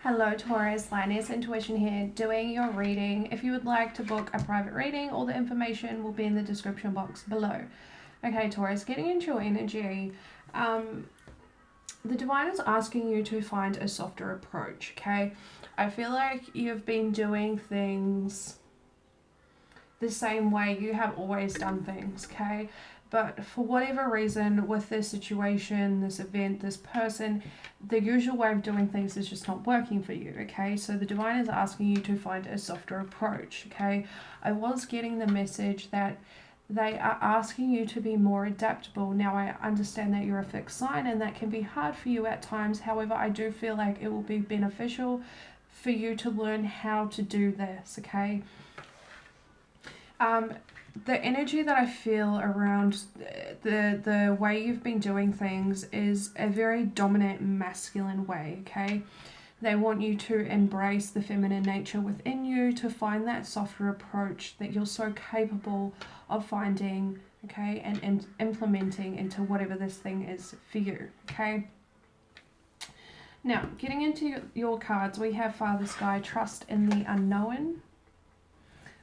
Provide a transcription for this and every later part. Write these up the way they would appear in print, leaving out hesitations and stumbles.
Hello Taurus, Lioness Intuition here, doing your reading. If you would like to book a private reading, all the information will be in the description box below. Okay Taurus, getting into your energy, the Divine is asking you to find a softer approach, okay? I feel like you've been doing things the same way you have always done things, okay? But for whatever reason, with this situation, this event, this person, the usual way of doing things is just not working for you, okay? So the Divine is asking you to find a softer approach, okay? I was getting the message that they are asking you to be more adaptable. Now, I understand that you're a fixed sign and that can be hard for you at times. However, I do feel like it will be beneficial for you to learn how to do this, okay? The energy that I feel around the way you've been doing things is a very dominant masculine way, okay? They want you to embrace the feminine nature within you, to find that softer approach that you're so capable of finding, okay, and implementing into whatever this thing is for you, okay? Now, getting into your cards, we have Father Sky, Trust in the Unknown.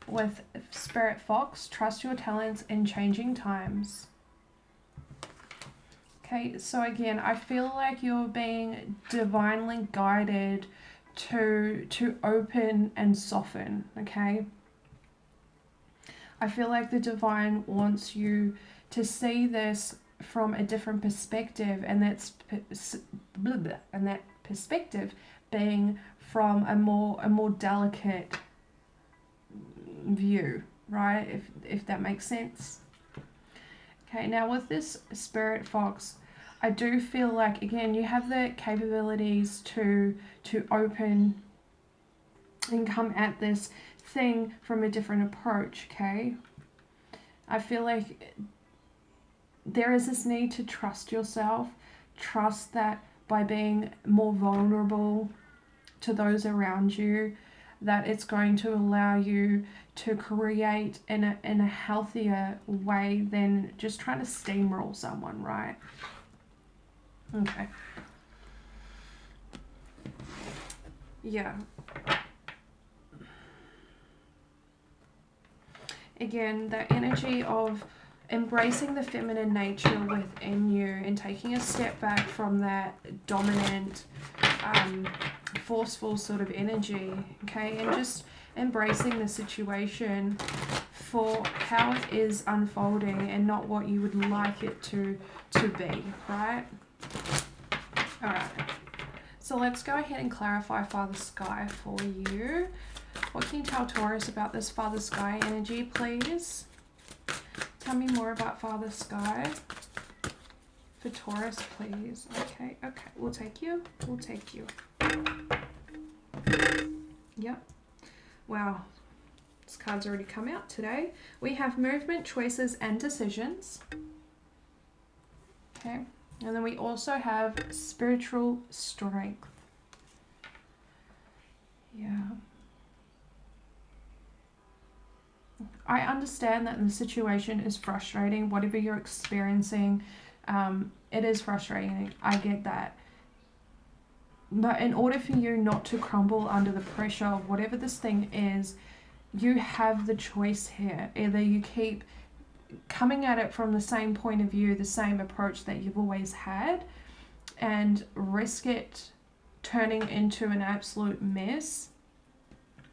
With Spirit Fox, Trust your talents in changing times. Okay, so again, I feel like you're being divinely guided to open and soften, okay? I feel like the Divine wants you to see this from a different perspective, and that perspective being from a more delicate view, right? If that makes sense. Okay, now with this Spirit Fox, I do feel like, again, you have the capabilities to open and come at this thing from a different approach, okay? I feel like there is this need to trust yourself, trust that by being more vulnerable to those around you, that it's going to allow you to create in a healthier way than just trying to steamroll someone, right? Okay. Yeah. Again, the energy of embracing the feminine nature within you and taking a step back from that dominant, forceful sort of energy, okay, and just embracing the situation for how it is unfolding and not what you would like it to be, right? All right, so let's go ahead and clarify Father Sky for you. What can you tell Taurus about this Father Sky energy, please? Tell me more about Father Sky for Taurus, please. Okay, we'll take you. Yep. Wow. This card's already come out today. We have movement, choices, and decisions. Okay. And then we also have spiritual strength. Yeah. I understand that the situation is frustrating. Whatever you're experiencing, it is frustrating. I get that. But in order for you not to crumble under the pressure of whatever this thing is, you have the choice here. Either you keep coming at it from the same point of view, the same approach that you've always had, and risk it turning into an absolute mess,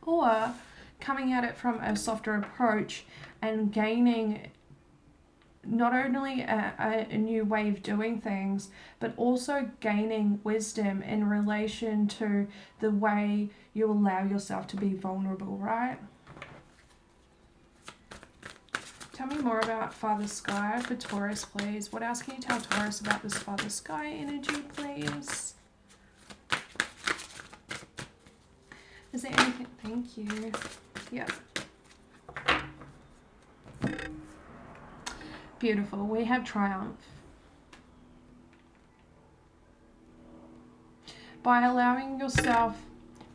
or coming at it from a softer approach and gaining not only a new way of doing things, but also gaining wisdom in relation to the way you allow yourself to be vulnerable, right? Tell me more about Father Sky for Taurus, please. What else can you tell Taurus about this Father Sky energy, please? Is there anything? Thank you. Yeah. Beautiful. We have Triumph. By allowing yourself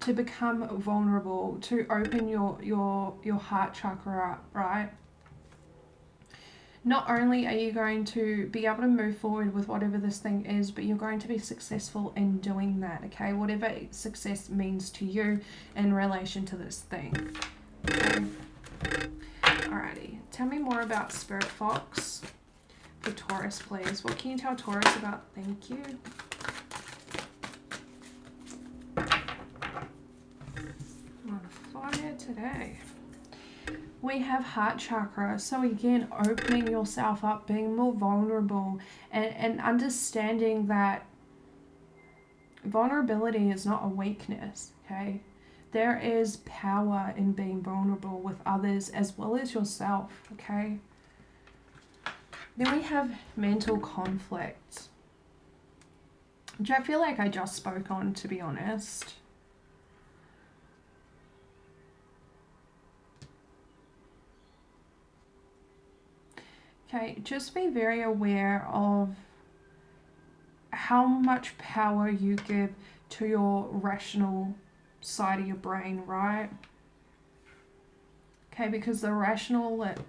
to become vulnerable, to open your heart chakra up, right? not only are you going to be able to move forward with whatever this thing is, but you're going to be successful in doing that, okay? Whatever success means to you in relation to this thing. Okay. Alrighty. Tell me more about Spirit Fox for Taurus, please. What can you tell Taurus about? Thank you. I'm on fire today. We have heart chakra, so again, opening yourself up, being more vulnerable, and understanding that vulnerability is not a weakness, okay? There is power in being vulnerable with others as well as yourself, okay? Then we have mental conflict, which I feel like I just spoke on, to be honest. Okay, just be very aware of how much power you give to your rational side of your brain, right? Okay, because the rationalist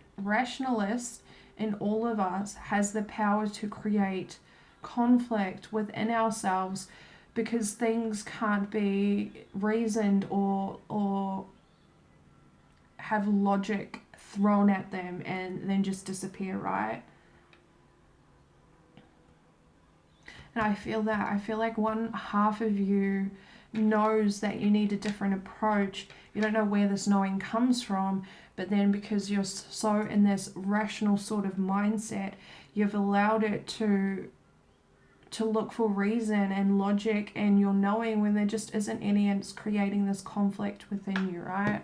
in all of us has the power to create conflict within ourselves, because things can't be reasoned or have logic thrown at them and then just disappear, right? And I feel like one half of you knows that you need a different approach. You don't know where this knowing comes from, but then because you're so in this rational sort of mindset, you've allowed it to look for reason and logic and your knowing when there just isn't any, and it's creating this conflict within you, right?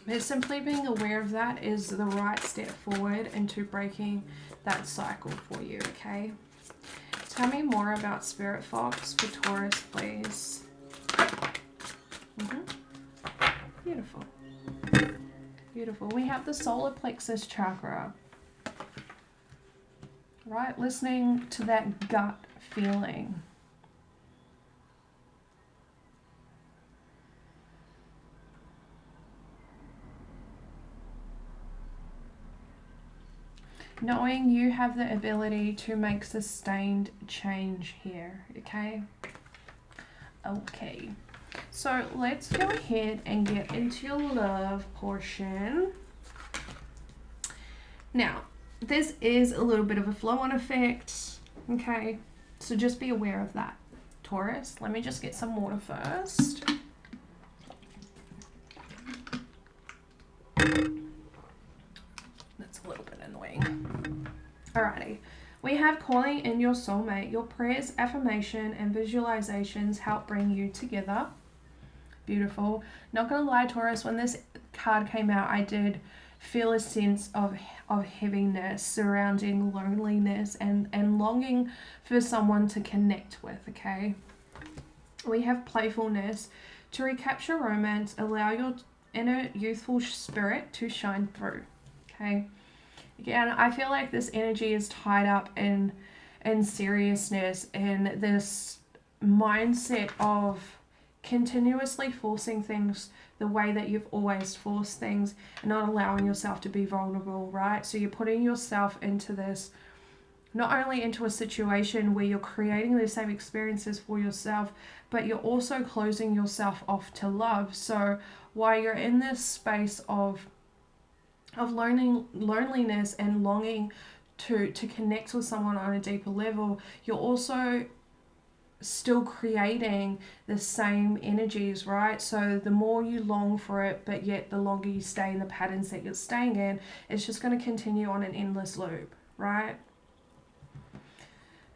But simply being aware of that is the right step forward into breaking that cycle for you, okay? Tell me more about Spirit Fox for Taurus, please. Beautiful. Beautiful. We have the solar plexus chakra. Right? Listening to that gut feeling. Knowing you have the ability to make sustained change here, okay? Okay, so let's go ahead and get into your love portion. Now, this is a little bit of a flow-on effect, okay? So just be aware of that, Taurus. Let me just get some water first. That's a little bit annoying. Alrighty. We have calling in your soulmate. Your prayers, affirmation, and visualizations help bring you together. Beautiful. Not gonna lie, Taurus, when this card came out, I did feel a sense of heaviness surrounding loneliness and longing for someone to connect with, okay? We have playfulness. To recapture romance, allow your inner youthful spirit to shine through, okay? Again, I feel like this energy is tied up in seriousness and this mindset of continuously forcing things the way that you've always forced things and not allowing yourself to be vulnerable, right? So you're putting yourself into this, not only into a situation where you're creating the same experiences for yourself, but you're also closing yourself off to love. So while you're in this space of loneliness and longing to connect with someone on a deeper level, you're also still creating the same energies, right? So the more you long for it, but yet the longer you stay in the patterns that you're staying in, it's just going to continue on an endless loop, right?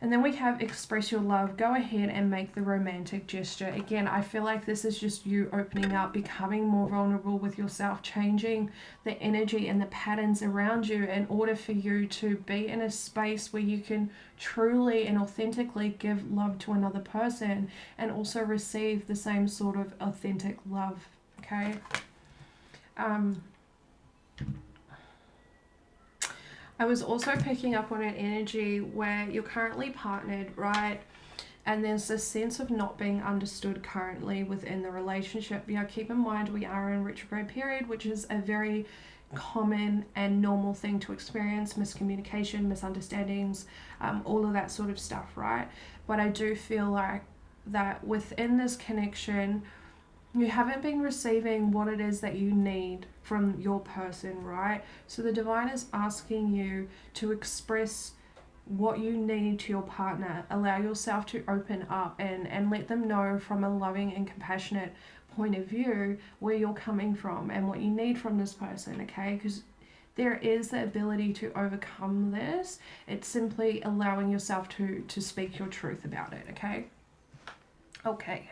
And then we have express your love. Go ahead and make the romantic gesture. Again, I feel like this is just you opening up, becoming more vulnerable with yourself, changing the energy and the patterns around you in order for you to be in a space where you can truly and authentically give love to another person and also receive the same sort of authentic love, okay? I was also picking up on an energy where you're currently partnered, right? And there's this sense of not being understood currently within the relationship. You know, keep in mind we are in retrograde period, which is a very common and normal thing to experience, miscommunication, misunderstandings, all of that sort of stuff, right? But I do feel like that within this connection, you haven't been receiving what it is that you need from your person, right? So the divine is asking you to express what you need to your partner. Allow yourself to open up and let them know from a loving and compassionate point of view where you're coming from and what you need from this person, okay? Because there is the ability to overcome this. It's simply allowing yourself to speak your truth about it, okay? Okay.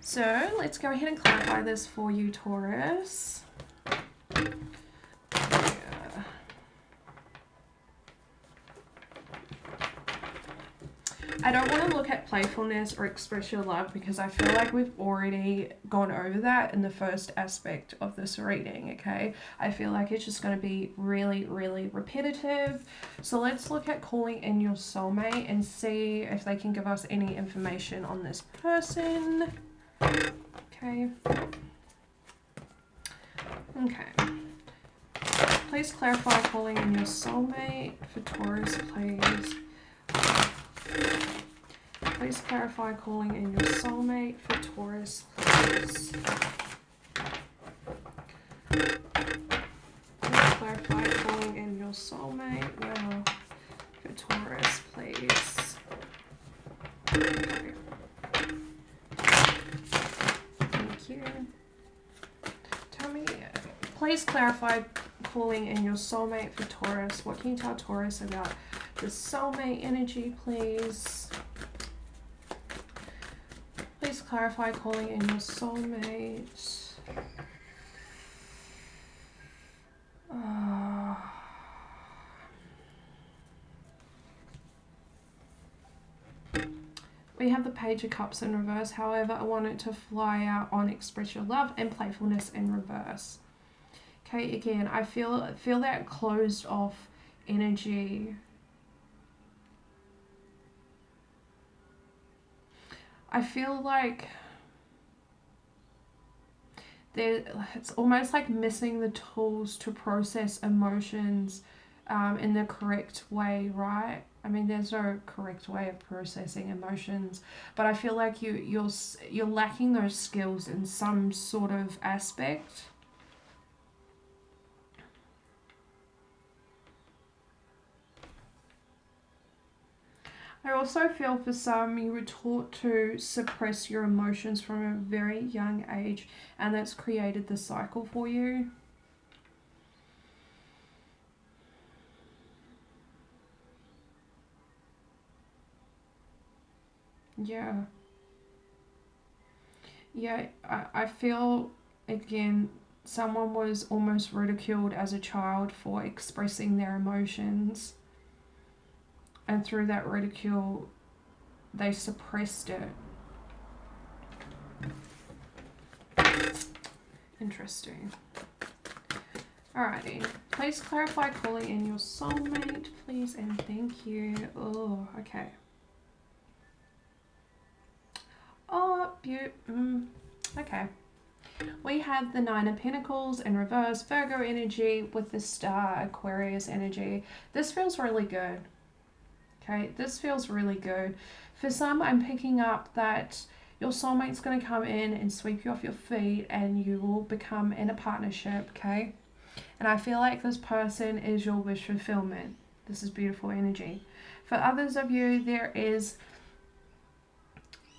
So let's go ahead and clarify this for you, Taurus. I don't want to look at playfulness or express your love because I feel like we've already gone over that in the first aspect of this reading, okay? I feel like it's just going to be really, really repetitive. So let's look at calling in your soulmate and see if they can give us any information on this person. Okay. Okay. Please clarify calling in your soulmate for Taurus, please. Please clarify calling in your soulmate for Taurus, please. Please clarify calling in your soulmate for Taurus, please. Okay. Thank you. Tell me, please clarify calling in your soulmate for Taurus. What can you tell Taurus about the soulmate energy, please? Please clarify calling in your soulmate. We have the Page of Cups in reverse. However, I want it to fly out on express your love and playfulness in reverse. Okay, again, I feel that closed off energy. I feel like it's almost like missing the tools to process emotions in the correct way, right? I mean, there's no correct way of processing emotions, but I feel like you're lacking those skills in some sort of aspect. I also feel for some you were taught to suppress your emotions from a very young age, and that's created the cycle for you. Yeah. Yeah, I feel, again, someone was almost ridiculed as a child for expressing their emotions. And through that ridicule, they suppressed it. Interesting. Alrighty. Please clarify calling in your soulmate, please, and thank you. Oh, okay. Oh, okay. We have the Nine of Pentacles in reverse, Virgo energy with the Star, Aquarius energy. This feels really good. Okay, this feels really good. For some, I'm picking up that your soulmate's going to come in and sweep you off your feet and you will become in a partnership, okay? And I feel like this person is your wish fulfillment. This is beautiful energy. For others of you, there is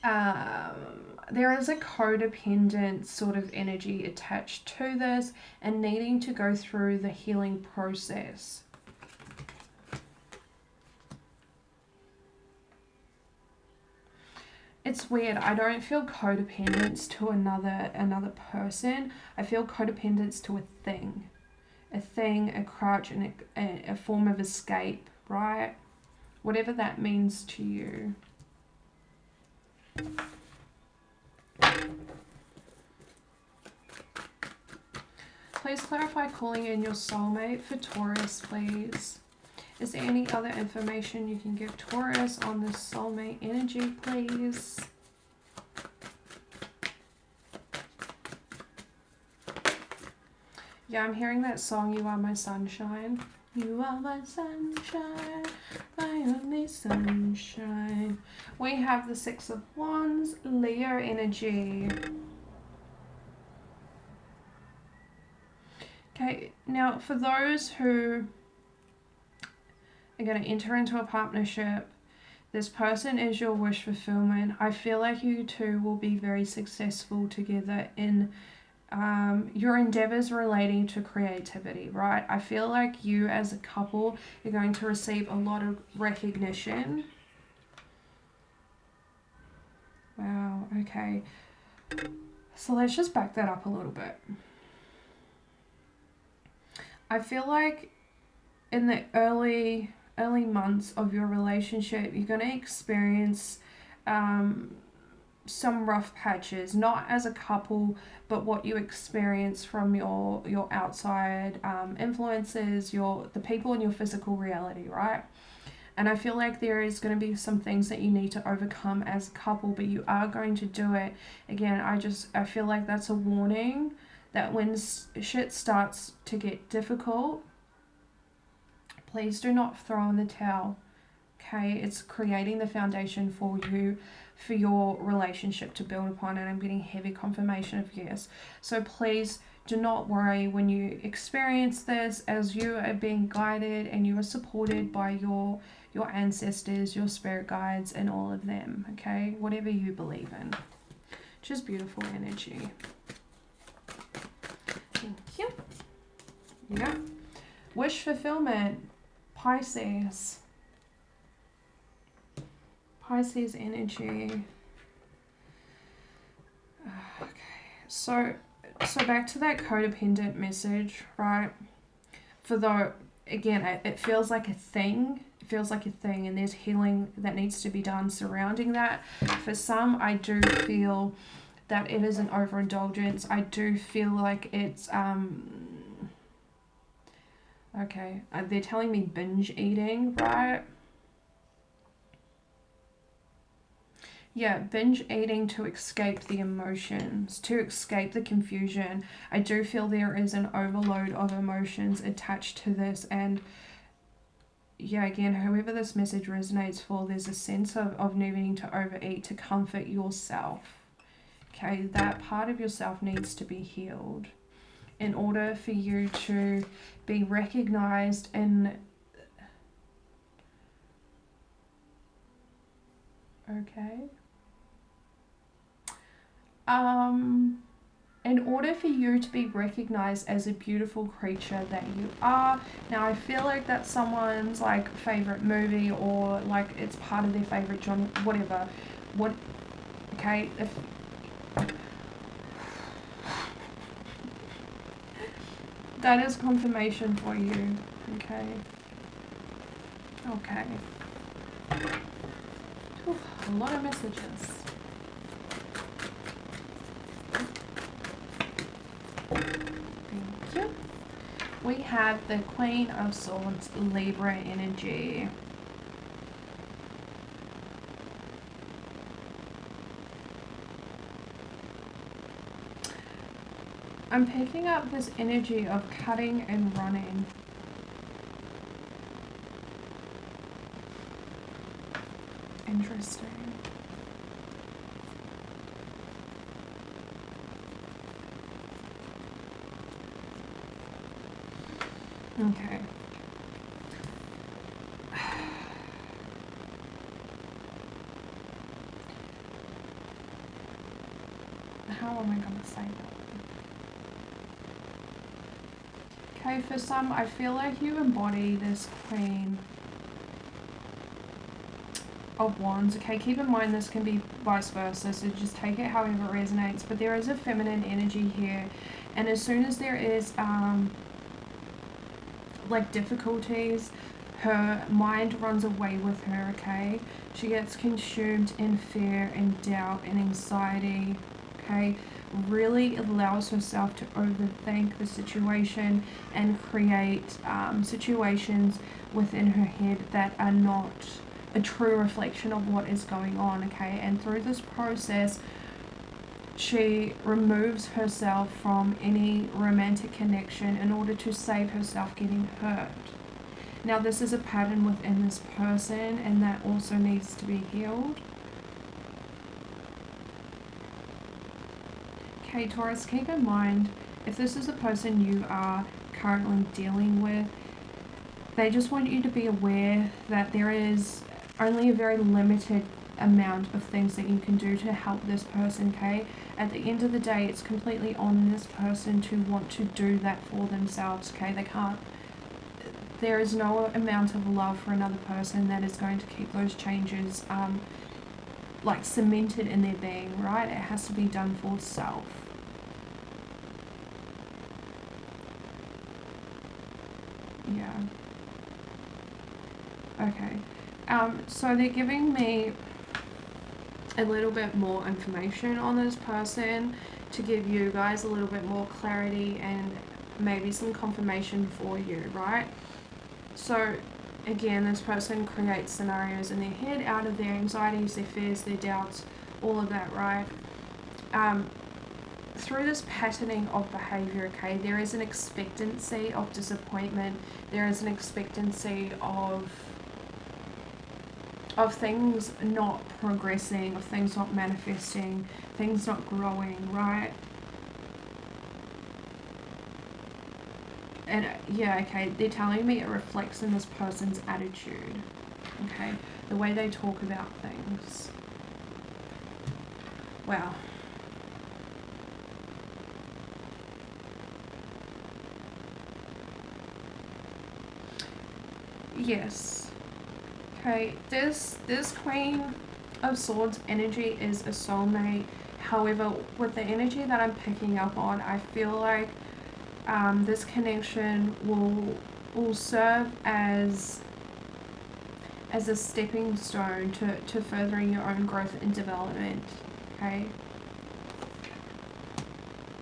a codependent sort of energy attached to this and needing to go through the healing process. It's weird. I don't feel codependence to another person. I feel codependence to a thing, a crutch, and a form of escape, right? Whatever that means to you. Please clarify calling in your soulmate for Taurus, please. Is there any other information you can give Taurus on this soulmate energy, please? Yeah, I'm hearing that song, You Are My Sunshine. You are my sunshine, my only sunshine. We have the Six of Wands, Leo energy. Okay, now for those who are going to enter into a partnership, this person is your wish fulfillment. I feel like you two will be very successful together in your endeavors relating to creativity, right? I feel like you as a couple are going to receive a lot of recognition. Wow, okay. So let's just back that up a little bit. I feel like in the early months of your relationship, you're going to experience some rough patches, not as a couple, but what you experience from your outside influences, the people in your physical reality, right? And I feel like there is going to be some things that you need to overcome as a couple, but you are going to do it. Again, I feel like that's a warning that when shit starts to get difficult, please do not throw in the towel. Okay, it's creating the foundation for your relationship to build upon, and I'm getting heavy confirmation of yes. So please do not worry when you experience this, as you are being guided and you are supported by your ancestors, your spirit guides, and all of them. Okay, whatever you believe in. Just beautiful energy. Thank you. Yeah. Wish fulfillment, Pisces. Pisces energy. Okay, so back to that codependent message, right? Again, it feels like a thing. It feels like a thing, and there's healing that needs to be done surrounding that. For some, I do feel that it is an overindulgence. I do feel like it's okay. They're telling me binge eating, right? Yeah, binge eating to escape the emotions, to escape the confusion. I do feel there is an overload of emotions attached to this, and yeah, again, whoever this message resonates for, there's a sense of needing to overeat to comfort yourself. Okay, that part of yourself needs to be healed in order for you to be recognized in... Okay. In order for you to be recognized as a beautiful creature that you are. Now, I feel like that's someone's like favorite movie, or like it's part of their favorite genre, whatever. Okay, if that is confirmation for you. Okay. Oof, a lot of messages. We have the Queen of Swords, Libra energy. I'm picking up this energy of cutting and running. Interesting. Okay. How am I going to say that? Okay, for some, I feel like you embody this Queen of Wands. Okay, keep in mind this can be vice versa, so just take it however it resonates. But there is a feminine energy here, and as soon as there is like difficulties, her mind runs away with her. Okay, she gets consumed in fear and doubt and anxiety. Okay, really allows herself to overthink the situation and create situations within her head that are not a true reflection of what is going on. Okay, and through this process, she removes herself from any romantic connection in order to save herself getting hurt. Now, this is a pattern within this person, and that also needs to be healed. Okay, Taurus, keep in mind, if this is a person you are currently dealing with, they just want you to be aware that there is only a very limited amount of things that you can do to help this person, okay? At the end of the day, it's completely on this person to want to do that for themselves, okay? They can't, there is no amount of love for another person that is going to keep those changes like cemented in their being, right? It has to be done for self. Yeah. Okay. So they're giving me a little bit more information on this person to give you guys a little bit more clarity and maybe some confirmation for you, right? So again, this person creates scenarios in their head out of their anxieties, their fears, their doubts, all of that, right? Through this patterning of behavior, okay, there is an expectancy of disappointment. There is an expectancy of things not progressing, of things not manifesting, things not growing, right? And yeah, okay, they're telling me it reflects in this person's attitude, okay? The way they talk about things. Wow. Yes. Okay, this Queen of Swords energy is a soulmate. However, with the energy that I'm picking up on, I feel like this connection will serve as a stepping stone to furthering your own growth and development, okay?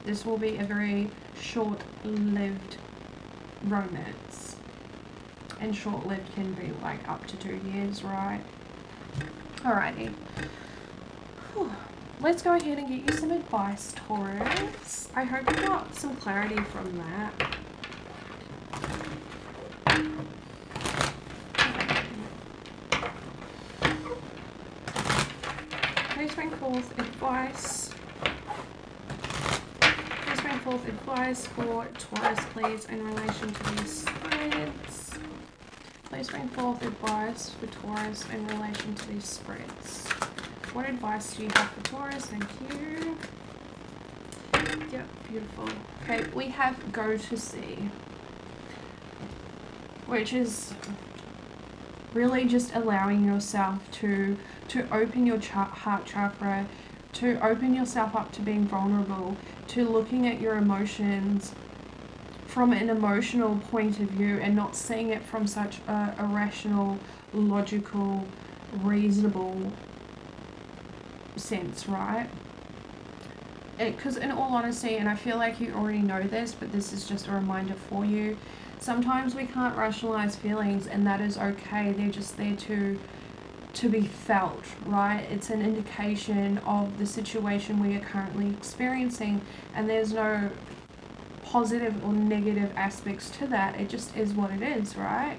This will be a very short-lived romance. And short-lived can be like up to 2 years, right? Alrighty. Whew. Let's go ahead and get you some advice, Taurus. I hope you got some clarity from that. Please bring forth advice. Please bring forth advice for Taurus, please, in relation to these spreads. Please bring forth advice for Taurus in relation to these spreads. What advice do you have for Taurus? Thank you. Yep, beautiful. Okay, we have go to see, which is really just allowing yourself to open your heart chakra, to open yourself up to being vulnerable, to looking at your emotions from an emotional point of view and not seeing it from such a rational, logical, reasonable sense, right? Because in all honesty, and I feel like you already know this, but this is just a reminder for you, sometimes we can't rationalize feelings, and that is okay. They're just there to be felt, right? It's an indication of the situation we are currently experiencing, and there's no positive or negative aspects to that. It just is what it is, right?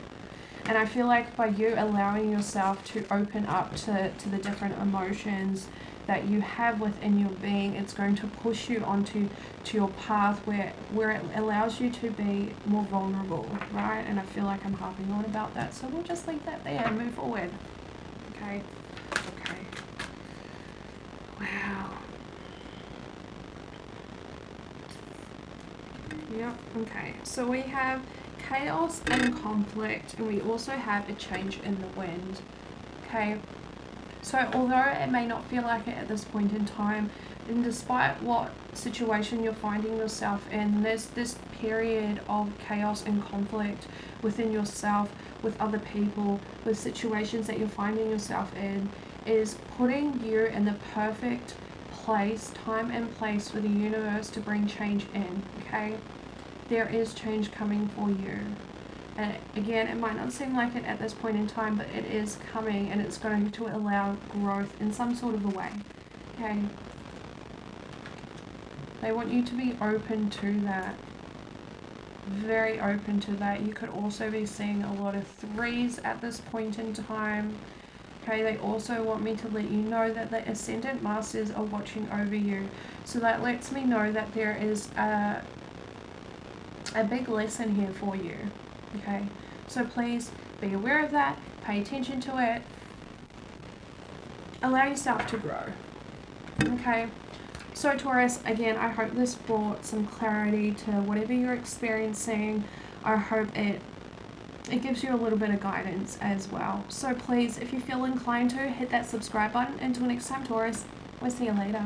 And I feel like by you allowing yourself to open up to the different emotions that you have within your being, it's going to push you onto your path where it allows you to be more vulnerable, right? And I feel like I'm harping on about that, so we'll just leave that there and move forward. Okay. Okay. Wow. Yep. Okay. So we have chaos and conflict, and we also have a change in the wind. Okay. So although it may not feel like it at this point in time, and despite what situation you're finding yourself in, there's this period of chaos and conflict within yourself, with other people, with situations that you're finding yourself in, is putting you in the perfect place, time and place for the universe to bring change in, okay? There is change coming for you. And again, it might not seem like it at this point in time, but it is coming, and it's going to allow growth in some sort of a way, okay? They want you to be open to that. Very open to that. You could also be seeing a lot of threes at this point in time. Okay, they also want me to let you know that the Ascendant Masters are watching over you. So that lets me know that there is a big lesson here for you. Okay, so please be aware of that. Pay attention to it. Allow yourself to grow. Okay, so Taurus, again, I hope this brought some clarity to whatever you're experiencing. I hope it gives you a little bit of guidance as well. So please, if you feel inclined to, hit that subscribe button. Until next time, Taurus, we'll see you later.